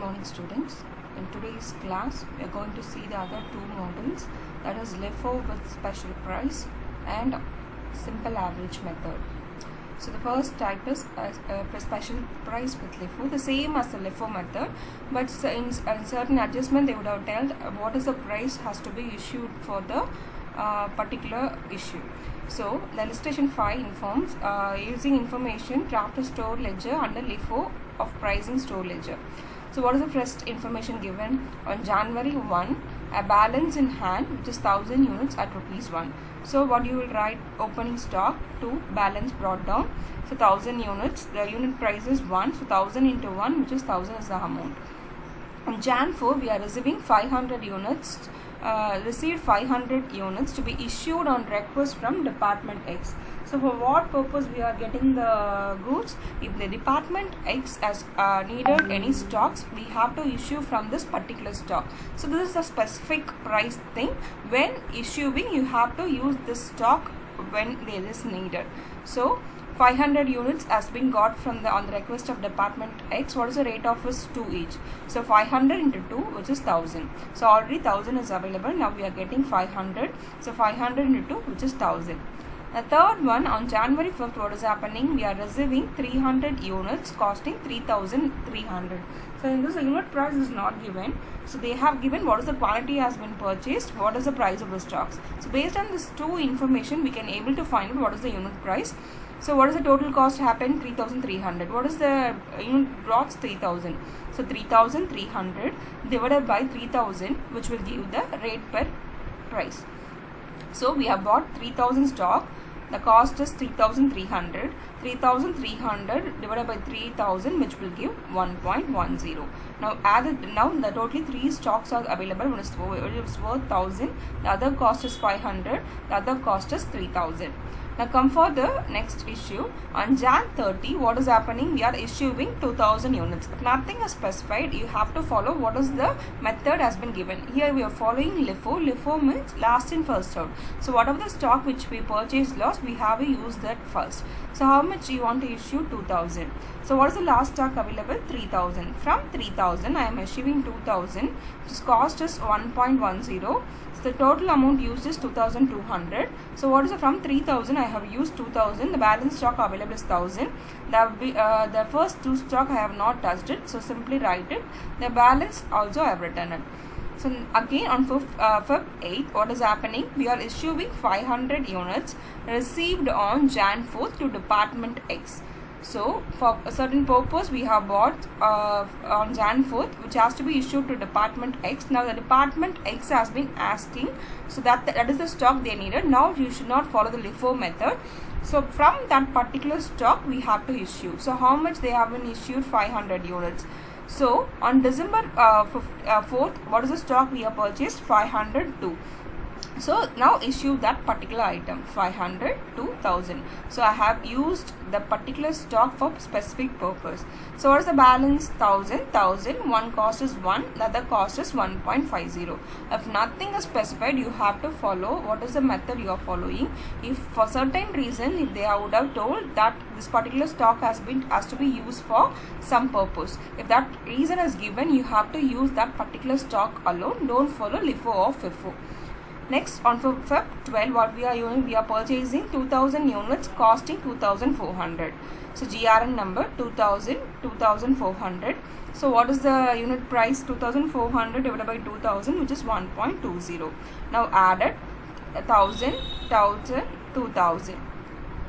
morning, students. In today's class we are going to see the other two models, that is LIFO with special price and simple average method. So the first type is special price with LIFO, the same as the LIFO method, but in certain adjustment they would have told what is the price has to be issued for the particular issue. So the illustration 5 informs using information draft a store ledger under LIFO of pricing store ledger. So what is the first information given? On January 1, a balance in hand which is 1000 units at ₹1. So what you will write, opening stock to balance brought down. So 1000 units, the unit price is 1, so 1000 into 1, which is 1000 is the amount. On Jan 4, we are receiving 500 units, received 500 units to be issued on request from Department X. So for what purpose we are getting the goods? If the Department X has needed any stocks, we have to issue from this particular stock. So this is a specific price thing. When issuing, you have to use this stock when there is needed. So 500 units has been got from on the request of Department X. What is the rate of is 2 each? So 500 into 2, which is 1000. So already 1000 is available. Now we are getting 500. So 500 into 2, which is 1000. The third one, on January 5th, what is happening? We are receiving 300 units costing 3300. So in this, unit price is not given. So they have given what is the quantity has been purchased, what is the price of the stocks. So based on this two information, we can able to find out what is the unit price. So what is the total cost happened? 3300. What is the unit brought? 3000. So 3300 divided by 3000, which will give the rate per price. So we have bought 3000 stock. The cost is 3300. 3300 divided by 3000, which will give 1.10. Now now the totally 3 stocks are available. One is worth 1000. The other cost is 500. The other cost is 3000. Now come for the next issue. On Jan 30, what is happening? We are issuing 2000 units. If nothing is specified, you have to follow what is the method has been given. Here we are following LIFO. LIFO means last in first out. So whatever the stock which we purchased last, we have to use that first. So how much you want to issue? 2000. So what is the last stock available? 3000. From 3000, I am issuing 2000. This cost is 1.10. So the total amount used is 2200. So what is the, from 3000 I have used 2000. The balance stock available is 1000. The first two stock I have not touched it. So simply write it. The balance also I have written it. So again on Feb 8th, what is happening? We are issuing 500 units received on Jan 4th to Department X. So for a certain purpose, we have bought on Jan 4th, which has to be issued to Department X. Now the Department X has been asking, so that is the stock they needed. Now you should not follow the LIFO method. So from that particular stock, we have to issue. So how much they have been issued? 500 units. So on December 4th, what is the stock we have purchased? 502. So now issue that particular item, 500 to 1000. So I have used the particular stock for specific purpose. So what is the balance? 1000. One cost is 1, the other cost is 1.50. If nothing is specified, you have to follow what is the method you are following. If for certain reason, if they would have told that this particular stock has to be used for some purpose, if that reason is given, you have to use that particular stock alone. Don't follow LIFO or FIFO. Next, on Feb 12, what we are doing, we are purchasing 2000 units costing 2400. So GRN number 2400. So what is the unit price? 2400 divided by 2000, which is 1.20. Now added 1000, 2000.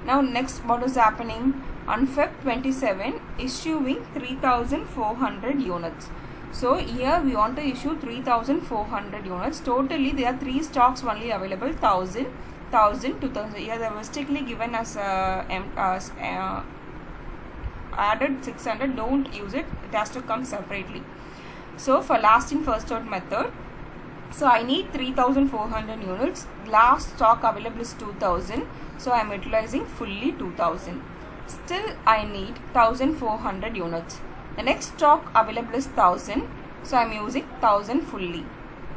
Now next, what is happening? On Feb 27, issuing 3400 units. So here we want to issue 3400 units. Totally there are 3 stocks only available, 1000, 2000. Here they are mistakenly given as added 600. Don't use it. It has to come separately. So for last in first out method, so I need 3400 units. Last stock available is 2000. So I am utilizing fully 2000. Still I need 1400 units. The next stock available is 1000, so I am using 1000 fully.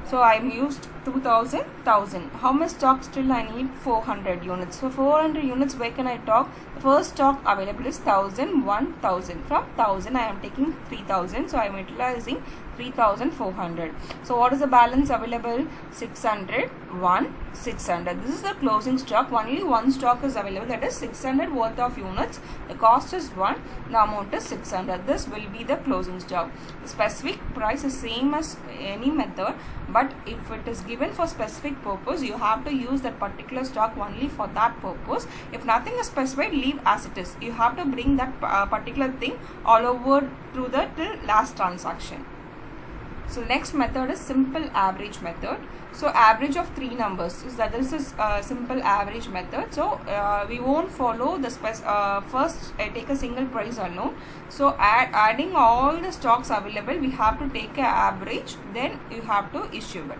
So I used 2000, 1000. How much stock still I need? 400 units. So 400 units, where can I talk? The first stock available is 1000, 1000. From 1000 I am taking 3000. So I am utilizing 3400. So what is the balance available? 600, 1, 600. This is the closing stock. Only one stock is available, that is 600 worth of units. The cost is 1, the amount is 600. This will be the closing stock. The specific price is same as any method, but if it is given for specific purpose, you have to use that particular stock only for that purpose. If nothing is specified, leave as it is. You have to bring that particular thing all over through the till last transaction. So next method is simple average method. So average of 3 numbers. So that is a simple average method. So we won't follow the first take a single price unknown. So adding all the stocks available, we have to take an average, then you have to issue it.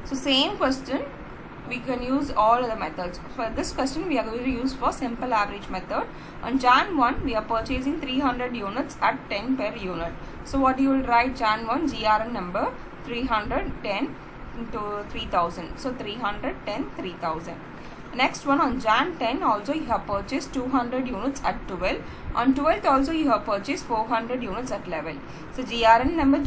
So same question, we can use all the methods. For this question, we are going to use for simple average method. On Jan 1, we are purchasing 300 units at 10 per unit. So what you will write? Jan 1 GRN number 310 into 3000. So 310, 3000. Next one, on Jan 10 also you have purchased 200 units at 12. On 12th also you have purchased 400 units at 11. So GRN number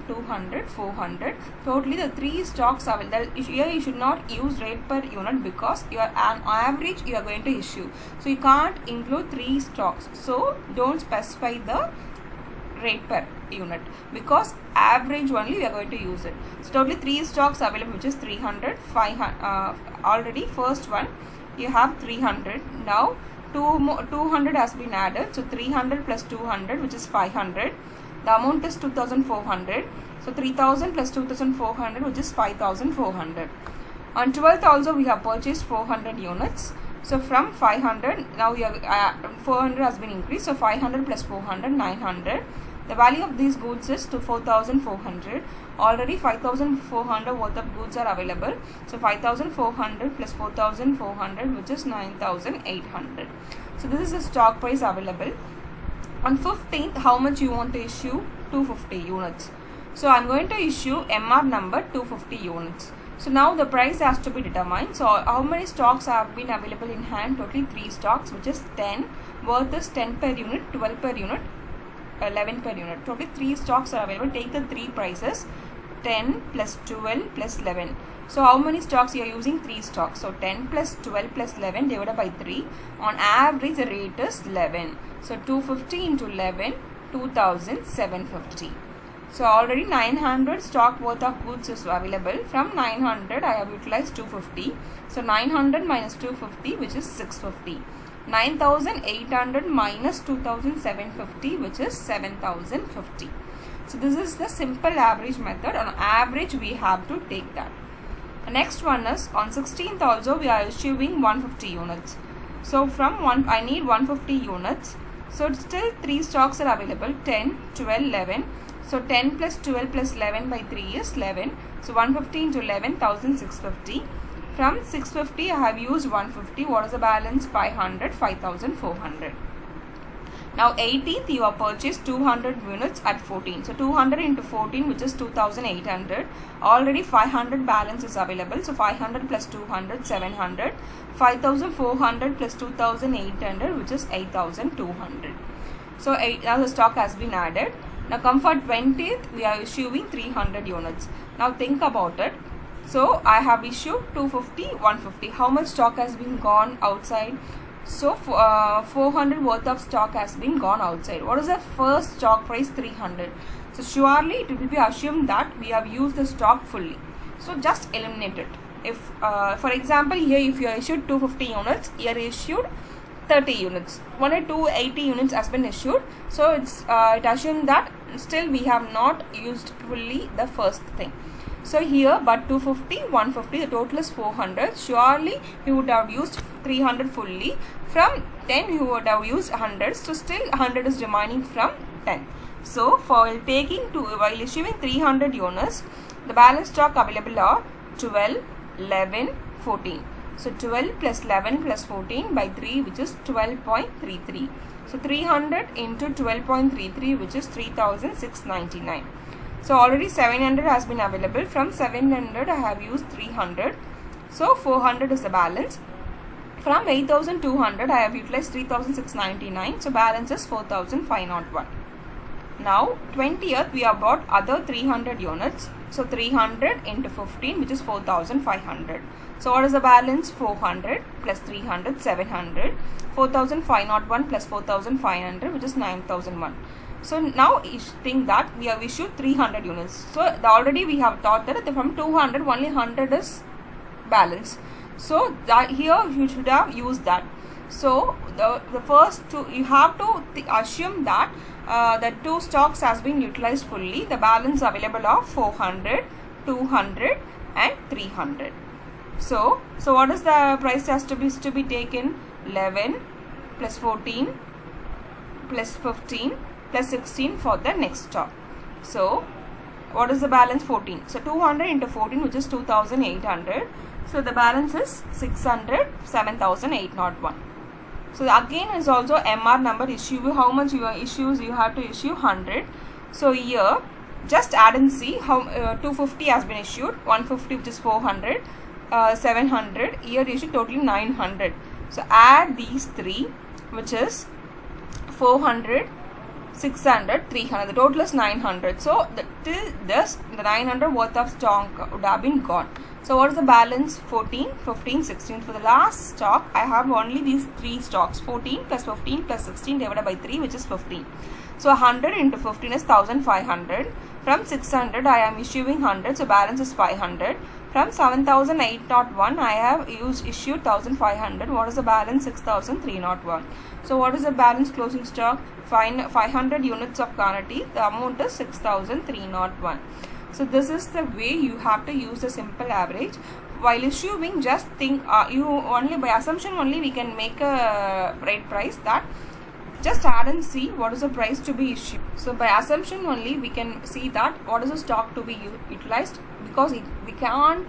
200, 400. Totally the 3 stocks available. Here you should not use rate per unit because you are an average you are going to issue. So you can't include 3 stocks. So don't specify the rate per unit because average only we are going to use it. So totally 3 stocks available, which is 300, 500. Already first one you have 300. Now 200 has been added. So 300 plus 200, which is 500. The amount is 2400. So 3000 plus 2400, which is 5400. On 12th also we have purchased 400 units. So from 500 now we have 400 has been increased. So 500 plus 400, 900. The value of these goods is to 4400. Already 5400 worth of goods are available. So 5400 plus 4400, which is 9800. So this is the stock price available. On 15th, how much you want to issue? 250 units. So I am going to issue MR number 250 units. So now the price has to be determined. So how many stocks have been available in hand? Totally 3 stocks, which is 10. Worth is 10 per unit, 12 per unit, 11 per unit. Totally 3 stocks are available. Take the 3 prices, 10 plus 12 plus 11. So how many stocks you are using? 3 stocks. So 10 plus 12 plus 11 divided by 3. On average the rate is 11. So 250 into 11, 2750. So already 900 stock worth of goods is available. From 900 I have utilized 250. So 900 minus 250, which is 650. 9800 minus 2750, which is 7050. So this is the simple average method. On average we have to take that. The next one is on 16th also we are issuing 150 units. So from I need 150 units. So still 3 stocks are available, 10, 12, 11. So 10 plus 12 plus 11 by 3 is 11. So 150 into 11, 1650. From 650 I have used 150. What is the balance? 500, 5400. Now 18th you have purchased 200 units at 14. So 200 into 14, which is 2800. Already 500 balance is available. So 500 plus 200, 700. 5400 plus 2800, which is 8200. So now the stock has been added. Now come for 20th, we are issuing 300 units. Now think about it. So I have issued 250, 150. How much stock has been gone outside? So 400 worth of stock has been gone outside. What is the first stock price? 300. So surely it will be assumed that we have used the stock fully. So just eliminate it. If for example here if you are issued 250 units, you are issued 30 units. Only 280 units has been issued. So it assumed that still we have not used fully the first thing. So here but 250, 150, the total is 400. Surely you would have used 300 fully. From 10 you would have used 100. So still 100 is remaining from 10. So while issuing 300 units, the balance stock available are 12, 11, 14. So 12 plus 11 plus 14 by 3, which is 12.33. So 300 into 12.33, which is 3699. So already 700 has been available. From 700 I have used 300. So 400 is the balance. From 8200 I have utilized 3699. So balance is 4501. Now 20th we have bought other 300 units. So 300 into 15, which is 4500. So what is the balance? 400 plus 300, 700. 4501 plus 4500, which is 9001. So now think that we have issued 300 units. So already we have taught that from 200 only 100 is balance. So that here you should have used that. So the first two, you have to assume that the two stocks has been utilized fully. The balance available of 400, 200 and 300. So what is the price has to be taken? 11 plus 14 plus 15 plus 16 for the next stock. So what is the balance? 14. So 200 into 14, which is 2800. So the balance is 600, 7801. So again is also MR number issue. How much you issues? You have to issue 100. So here just add and see how 250 has been issued, 150 which is 400, 700. Here you issue totally 900. So add these three, which is 400, 600, 300. The total is 900. So till this, the 900 worth of stock would have been gone. So what is the balance? 14, 15, 16. For the last stock, I have only these three stocks. 14 plus 15 plus 16 divided by 3, which is 15. So 100 into 15 is 1500. From 600, I am issuing 100. So balance is 500. From 7801, I have issued 1500. What is the balance? 6301. So what is the balance closing stock? 500 units of quantity. The amount is 6301. So this is the way you have to use the simple average. While issuing, just think you only by assumption only we can make a rate price, that just add and see what is the price to be issued. So by assumption only we can see that what is the stock to be utilized, because we can't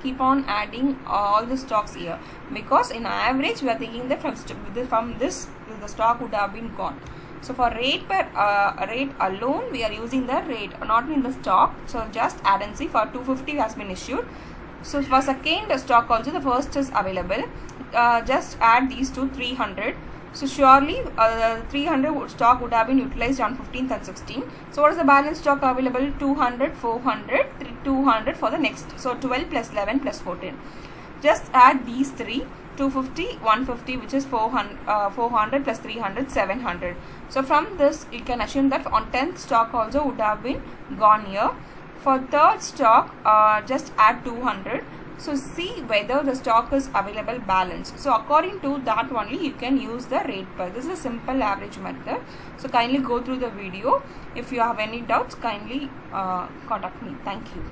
keep on adding all the stocks here, because in average we are thinking that from this the stock would have been gone. So for rate alone, we are using the rate, not in the stock. So just add and see. For 250 has been issued. So for second stock also, the first is available. Just add these two, 300. So surely 300 stock would have been utilized on 15th and 16th. So what is the balance stock available? 200, 400, 200 for the next. So 12 plus 11 plus 14. Just add these three. 250, 150, which is 400 plus 300, 700. So from this you can assume that on 10th stock also would have been gone here. For third stock, just add 200. So see whether the stock is available balance. So according to that only you can use the rate price. This is a simple average method. So kindly go through the video. If you have any doubts, kindly contact me. Thank you.